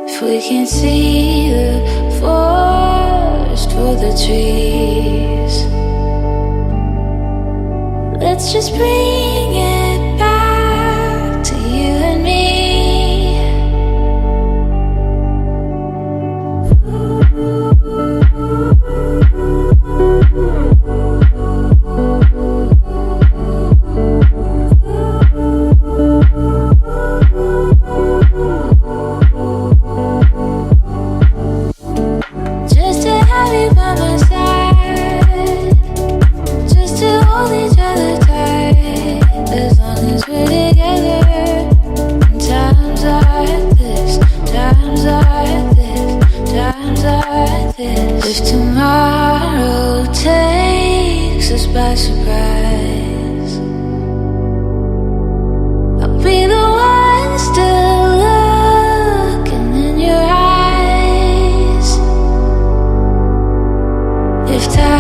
If we can't see the forest for the trees, let's just bring it back to you and me. Just to have you by my side, just to hold each other tight, as long as we're together. And times like this, times like this, times like this. If tomorrow takes us by surprise, I'll be the one still looking in your eyes. If time